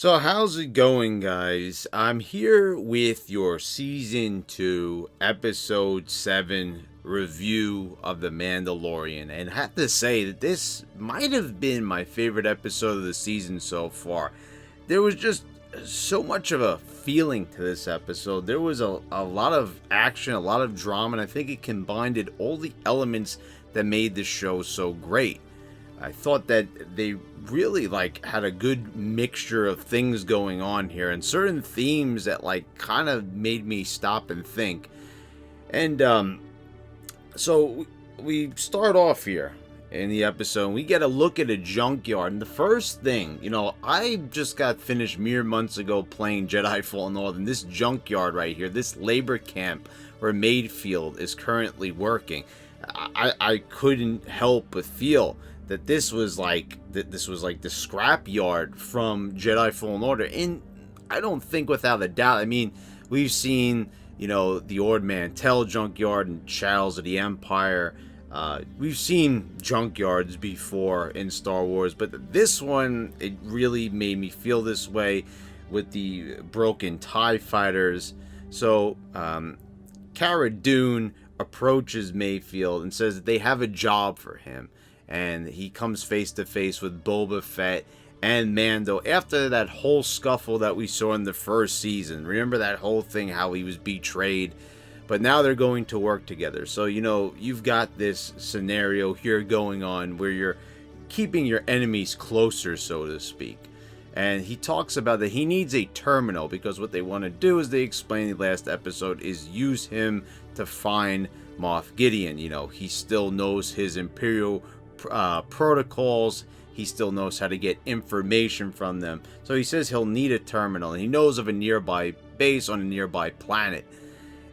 So, how's it going, guys? I'm here with your season 2, episode 7 review of The Mandalorian, and I have to say that this might have been my favorite episode of the season so far. There was just so much of a feeling to this episode. There was a lot of action, a lot of drama, and I think it combined all the elements that made the show so great. I thought that they really had a good mixture of things going on here and certain themes that kind of made me stop and think. And so we start off here in the episode and we get a look at a junkyard. And the first thing, I just got finished mere months ago playing Jedi Fallen Order, and this junkyard right here, this labor camp where Mayfield is currently working, I couldn't help but feel that this was like the scrap yard from Jedi Fallen Order. And I don't think without a doubt, I mean, we've seen, the Ord Mantell junkyard and Shadows of the Empire. We've seen junkyards before in Star Wars, but this one, it really made me feel this way with the broken TIE fighters. So, Cara Dune approaches Mayfield and says that they have a job for him. And he comes face to face with Boba Fett and Mando after that whole scuffle that we saw in the first season. Remember that whole thing, how he was betrayed? But now they're going to work together. So, you've got this scenario here going on where you're keeping your enemies closer, so to speak. And he talks about that he needs a terminal because what they want to do, as they explained in the last episode, is use him to find Moff Gideon. He still knows his Imperial protocols. He still knows how to get information from them. So he says he'll need a terminal, and he knows of a nearby base on a nearby planet.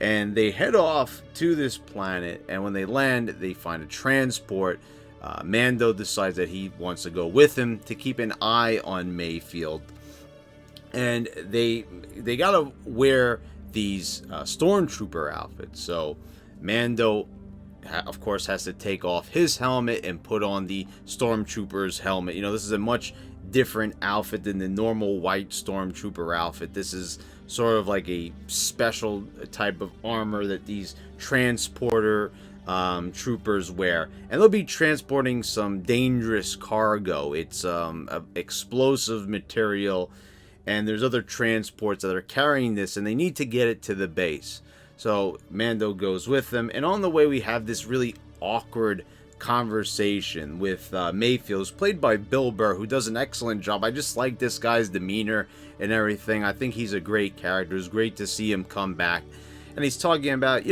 And they head off to this planet, and when they land, they find a transport. Mando decides that he wants to go with him to keep an eye on Mayfield. And they gotta wear these stormtrooper outfits. So Mando, of course, has to take off his helmet and put on the stormtrooper's helmet. This is a much different outfit than the normal white stormtrooper outfit. This is sort of like a special type of armor that these transporter troopers wear, and they'll be transporting some dangerous cargo. It's explosive material, and there's other transports that are carrying this, and they need to get it to the base. So Mando goes with them, and on the way we have this really awkward conversation with Mayfield, who's played by Bill Burr, who does an excellent job. I just like this guy's demeanor and everything. I think he's a great character. It's great to see him come back. And he's talking about,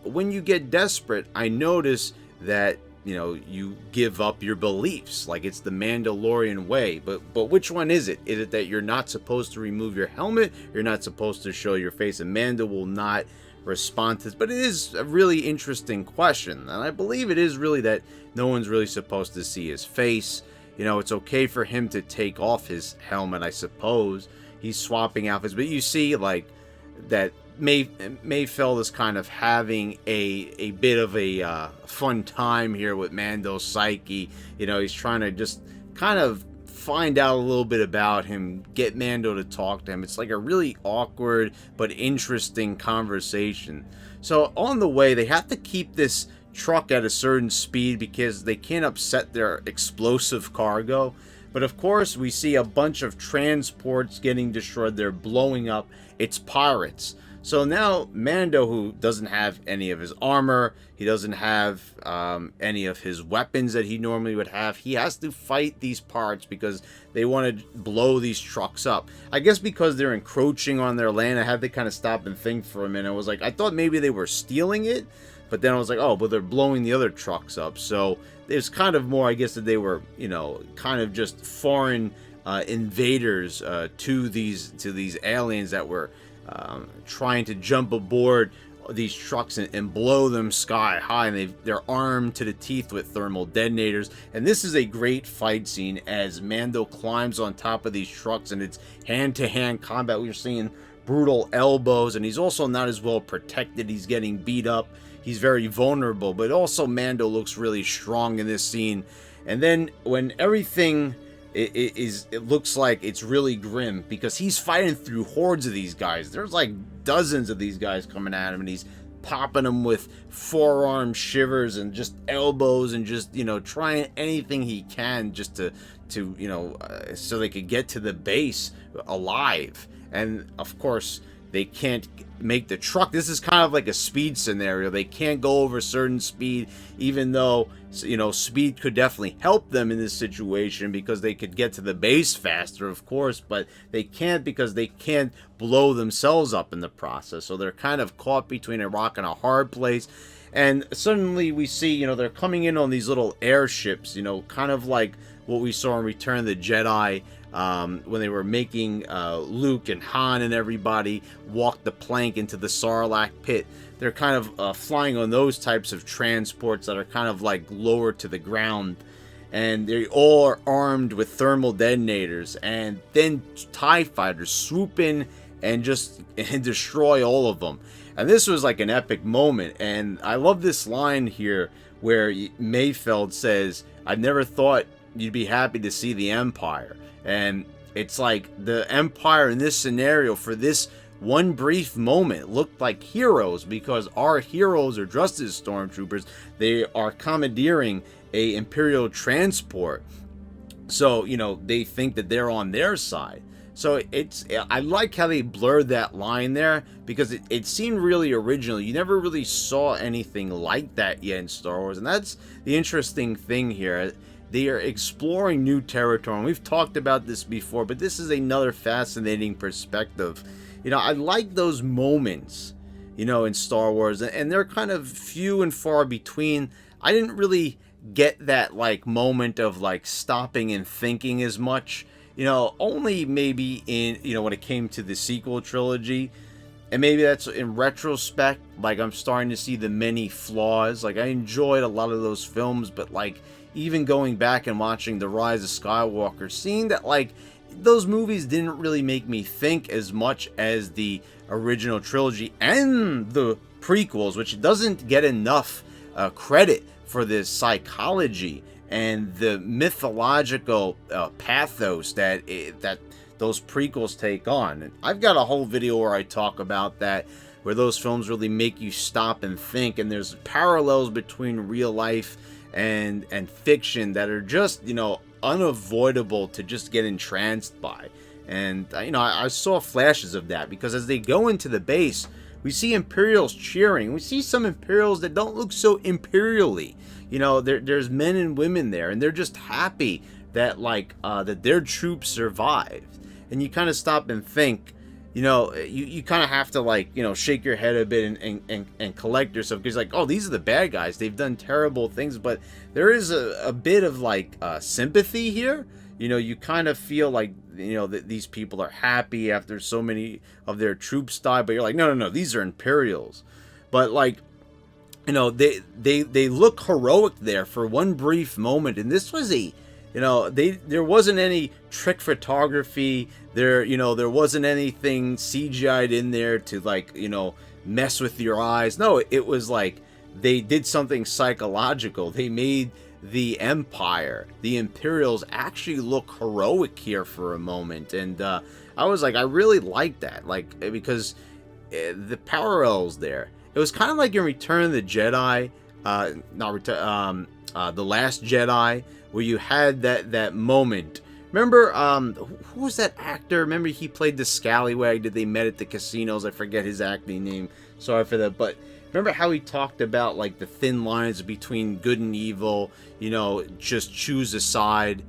when you get desperate, I notice that, you give up your beliefs. Like it's the Mandalorian way. But which one is it? Is it that you're not supposed to remove your helmet? You're not supposed to show your face? And Mando will not respond to this. But it is a really interesting question. And I believe it is really that no one's really supposed to see his face. It's okay for him to take off his helmet, I suppose. He's swapping outfits. But you see, that Mayfield is kind of having a bit of a fun time here with Mando's psyche. He's trying to just kind of find out a little bit about him, get Mando to talk to him. It's like a really awkward but interesting conversation. So on the way, they have to keep this truck at a certain speed because they can't upset their explosive cargo. But of course, we see a bunch of transports getting destroyed. They're blowing up. It's pirates. So now Mando, who doesn't have any of his armor, he doesn't have any of his weapons that he normally would have, he has to fight these pirates because they want to blow these trucks up. I guess because they're encroaching on their land, I had to kind of stop and think for a minute. I was like, I thought maybe they were stealing it, but then I was like, oh, but they're blowing the other trucks up. So there's kind of more, I guess, that they were, kind of just foreign invaders to these aliens that were trying to jump aboard these trucks and blow them sky high, and they're armed to the teeth with thermal detonators. And this is a great fight scene as Mando climbs on top of these trucks, and it's hand-to-hand combat. We're seeing brutal elbows, and he's also not as well protected. He's getting beat up. He's very vulnerable, but also Mando looks really strong in this scene. And then when everything it looks like it's really grim because he's fighting through hordes of these guys. There's like dozens of these guys coming at him, and he's popping them with forearm shivers and just elbows and just, you know, trying anything he can just to so they could get to the base alive. And of course they can't make the truck. This is kind of like a speed scenario. They can't go over a certain speed, even though, you know, speed could definitely help them in this situation because they could get to the base faster, of course, but they can't because they can't blow themselves up in the process. So they're kind of caught between a rock and a hard place. And suddenly we see, you know, they're coming in on these little airships, you know, kind of like what we saw in Return of the Jedi, when they were making Luke and Han and everybody walk the plank into the Sarlacc pit. They're kind of flying on those types of transports that are kind of like lower to the ground. And they all are armed with thermal detonators. And then TIE fighters swoop in and destroy all of them. And this was like an epic moment. And I love this line here where Mayfeld says, "I never thought you'd be happy to see the Empire." And it's like the Empire in this scenario, for this one brief moment, looked like heroes because our heroes are dressed as stormtroopers. They are commandeering a Imperial transport. So, you know, they think that they're on their side. So I like how they blurred that line there because it seemed really original. You never really saw anything like that yet in Star Wars. And that's the interesting thing here. They are exploring new territory, and we've talked about this before, but this is another fascinating perspective. You know, I like those moments, you know, in Star Wars, and they're kind of few and far between. I didn't really get that, like, moment of, like, stopping and thinking as much, you know, only maybe in, you know, when it came to the sequel trilogy. And maybe that's in retrospect, like, I'm starting to see the many flaws. Like, I enjoyed a lot of those films, but, like, even going back and watching The Rise of Skywalker, seeing that, like, those movies didn't really make me think as much as the original trilogy and the prequels, which doesn't get enough credit for the psychology and the mythological pathos that those prequels take on. And I've got a whole video where I talk about that, where those films really make you stop and think, and there's parallels between real life and fiction that are just, you know, unavoidable to just get entranced by. And you know, I saw flashes of that because as they go into the base, we see Imperials cheering. We see some Imperials that don't look so imperially. You know, there's men and women there, and they're just happy that, like, that their troops survived. And you kind of stop and think, you know, you kind of have to, like, you know, shake your head a bit and collect yourself, because, like, oh, these are the bad guys. They've done terrible things, but there is a bit of, like, sympathy here. You know, you kind of feel like, you know, that these people are happy after so many of their troops die, but you're like, no, these are Imperials. But, like, you know, they look heroic there for one brief moment, and this was a, you know, there wasn't any trick photography there. You know, there wasn't anything CGI'd in there to, like, you know, mess with your eyes. No, it was like they did something psychological. They made the Empire, the Imperials, actually look heroic here for a moment, and I was like, I really like that, like, because the parallels there. It was kind of like in Return of the Jedi, The Last Jedi, where you had that moment. Remember, who was that actor? Remember, he played the scallywag that they met at the casinos. I forget his acting name. Sorry for that, but remember how he talked about, like, the thin lines between good and evil? You know, just choose a side.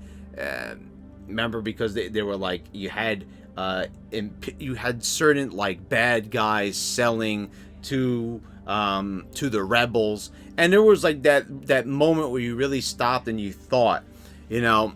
Remember, because they were like, you had certain, like, bad guys selling to the rebels, and there was, like, that moment where you really stopped and you thought, you know,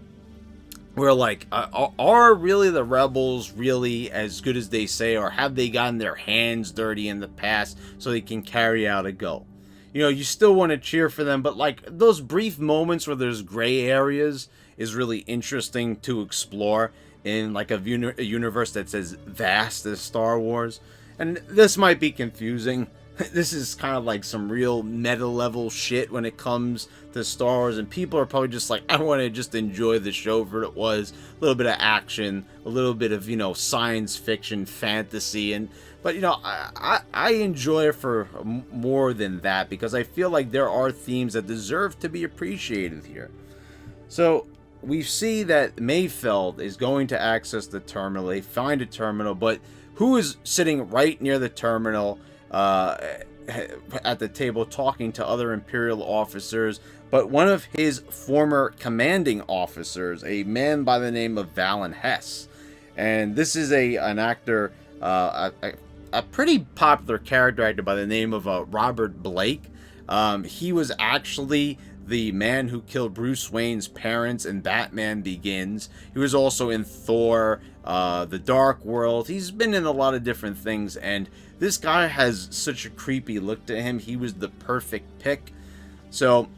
we're like, are really the rebels really as good as they say, or have they gotten their hands dirty in the past so they can carry out a goal? You know, you still want to cheer for them, but, like, those brief moments where there's gray areas is really interesting to explore in, like, a universe that's as vast as Star Wars. And this might be confusing, this is kind of like some real meta level shit when it comes to Star Wars, and people are probably just like, I want to just enjoy the show for what it was, a little bit of action, a little bit of, science fiction, fantasy, but I enjoy it for more than that, because I feel like there are themes that deserve to be appreciated here. So we see that Mayfeld is going to access the terminal. They find a terminal, but who is sitting right near the terminal at the table talking to other Imperial officers, but one of his former commanding officers, a man by the name of Valen Hess. And this is an actor, a pretty popular character actor by the name of Robert Blake. He was actually the man who killed Bruce Wayne's parents in Batman Begins. He was also in Thor, The Dark World. He's been in a lot of different things, and this guy has such a creepy look to him. He was the perfect pick. So,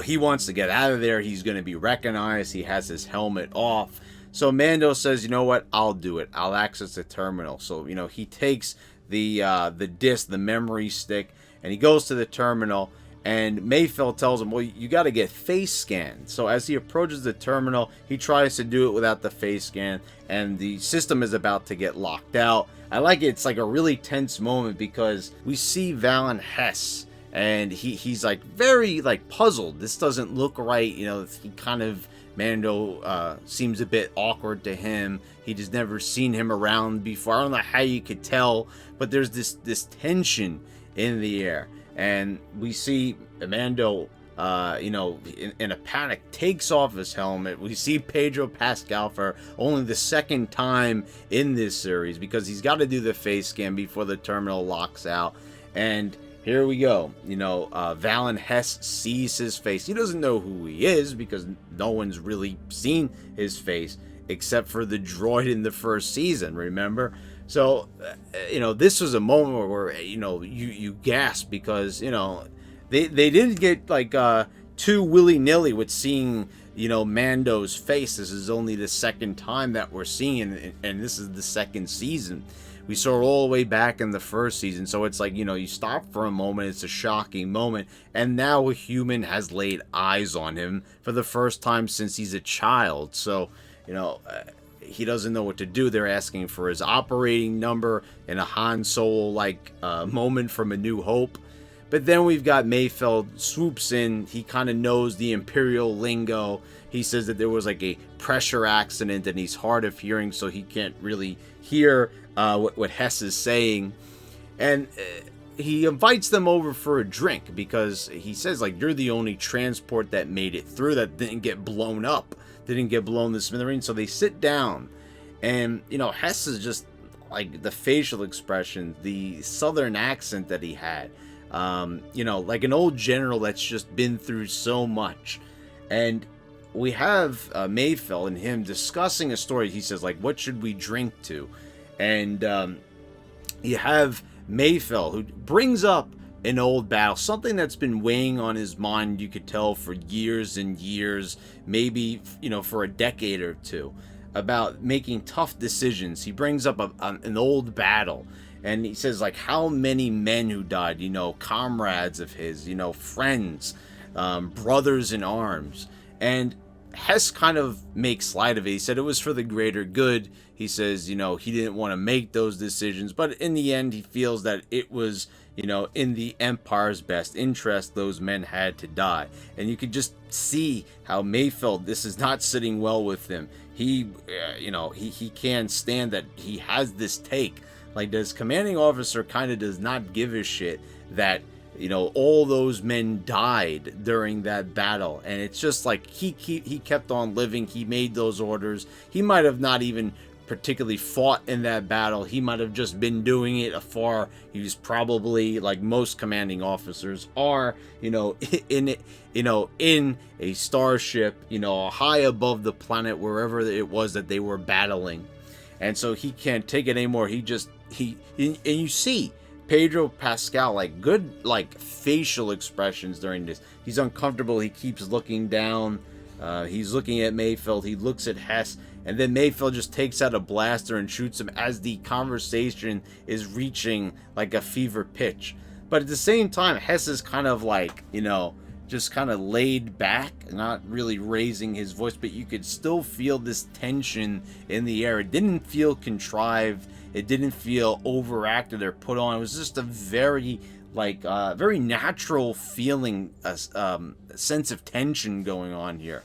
he wants to get out of there. He's going to be recognized. He has his helmet off. So Mando says, you know what? I'll do it. I'll access the terminal. So, he takes the disc, the memory stick, and he goes to the terminal. And Mayfeld tells him, well, you got to get face scanned. So as he approaches the terminal, he tries to do it without the face scan, and the system is about to get locked out. I like it. It's like a really tense moment, because we see Valen Hess, and he's like very like puzzled. This doesn't look right. He kind of, Mando seems a bit awkward to him. He just never seen him around before. I don't know how you could tell, but there's this tension in the air. And we see Mando, in a panic, takes off his helmet. We see Pedro Pascal for only the second time in this series, because he's got to do the face scan before the terminal locks out. And here we go. Valen Hess sees his face. He doesn't know who he is, because no one's really seen his face except for the droid in the first season, remember? So, this was a moment where, you gasp, because, they didn't get like too willy-nilly with seeing, Mando's face. This is only the second time that we're seeing it, and this is the second season. We saw it all the way back in the first season, so it's like, you stop for a moment, it's a shocking moment, and now a human has laid eyes on him for the first time since he's a child. So, he doesn't know what to do. They're asking for his operating number in a Han Solo-like moment from A New Hope. But then we've got Mayfeld swoops in. He kind of knows the Imperial lingo. He says that there was like a pressure accident and he's hard of hearing, so he can't really hear what Hess is saying. And he invites them over for a drink, because he says, like, you're the only transport that made it through that didn't get blown up. Didn't get blown to smithereens. So they sit down, and Hess is just like the facial expression, the southern accent that he had, like an old general that's just been through so much. And we have Mayfeld and him discussing a story. He says, like, what should we drink to? And you have Mayfeld, who brings up an old battle, something that's been weighing on his mind, you could tell, for years and years, maybe, for a decade or two, about making tough decisions. He brings up an old battle, and he says, like, how many men who died, comrades of his, friends, brothers in arms. And Hess kind of makes light of it. He said it was for the greater good. He says, he didn't want to make those decisions, but in the end, he feels that it was, in the Empire's best interest, those men had to die. And you could just see how Mayfeld, this is not sitting well with him. He can't stand that he has this take. Like, this commanding officer kind of does not give a shit that, all those men died during that battle. And it's just like, he kept on living. He made those orders. He might have not even particularly fought in that battle. He might have just been doing it afar. He was probably, like most commanding officers are, in a starship, high above the planet, wherever it was that they were battling. And so he can't take it anymore. And you see Pedro Pascal, like, good, like, facial expressions during this. He's uncomfortable. He keeps looking down. He's looking at Mayfeld. He looks at Hess, and then Mayfeld just takes out a blaster and shoots him as the conversation is reaching like a fever pitch. But at the same time, Hess is kind of like, just kind of laid back, not really raising his voice, but you could still feel this tension in the air. It didn't feel contrived. It didn't feel overacted or put on. It was just a very very natural feeling, sense of tension going on here.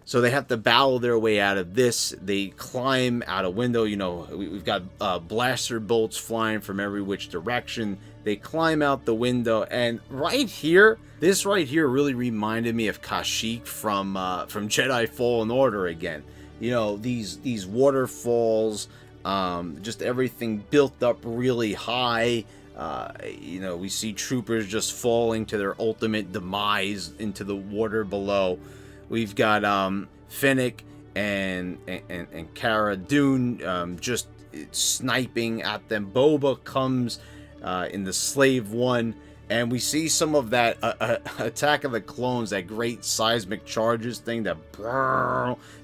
So they have to battle their way out of this. They climb out a window. We've got blaster bolts flying from every which direction. They climb out the window, and this right here really reminded me of Kashyyyk from Jedi Fallen Order again. These waterfalls, just everything built up really high. We see troopers just falling to their ultimate demise into the water below. We've got Fennec and Cara Dune just sniping at them. Boba comes in the Slave One, and we see some of that Attack of the Clones, that great seismic charges thing, that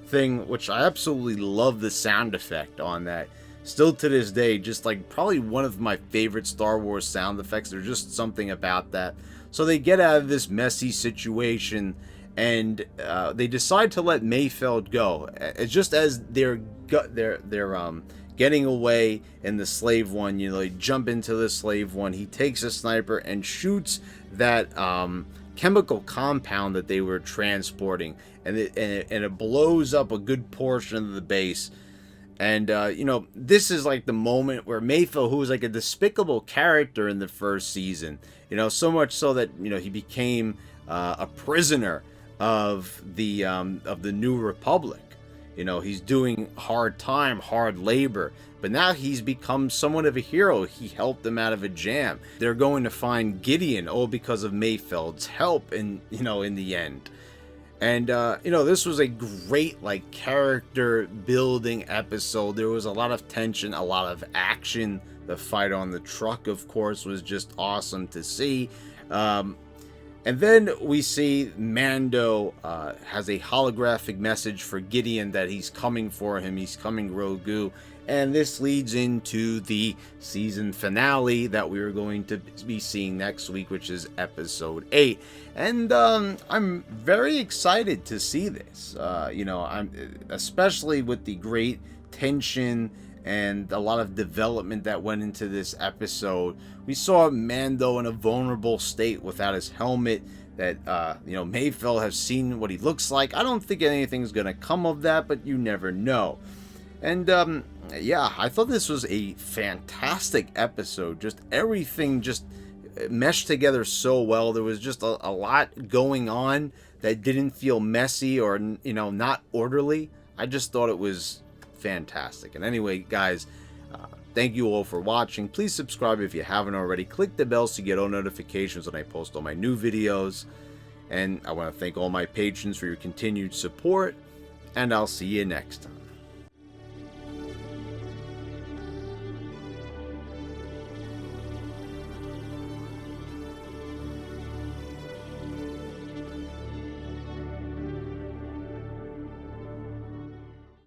thing, which I absolutely love the sound effect on that. Still to this day, just like probably one of my favorite Star Wars sound effects. There's just something about that. So they get out of this messy situation, and they decide to let Mayfeld go. Just as they're getting away in the Slave One, they jump into the Slave One. He takes a sniper and shoots that chemical compound that they were transporting, and it blows up a good portion of the base. And, this is like the moment where Mayfeld, who was like a despicable character in the first season, so much so that, he became a prisoner of the New Republic. He's doing hard labor, but now he's become somewhat of a hero. He helped them out of a jam. They're going to find Gideon, because of Mayfeld's help in the end. And, this was a great, character building episode. There was a lot of tension, a lot of action. The fight on the truck, of course, was just awesome to see. And then we see Mando has a holographic message for Gideon that he's coming for him. He's coming, Grogu. And this leads into the season finale that we are going to be seeing next week, which is episode 8. And I'm very excited to see this. I'm especially with the great tension and a lot of development that went into this episode. We saw Mando in a vulnerable state without his helmet. That Mayfeld has seen what he looks like. I don't think anything's gonna come of that, but you never know. And I thought this was a fantastic episode. Just everything just meshed together so well. There was just a lot going on that didn't feel messy or not orderly. I just thought it was fantastic. And anyway, guys, thank you all for watching. Please subscribe if you haven't already. Click the bells to get all notifications when I post all my new videos. And I want to thank all my patrons for your continued support. And I'll see you next time.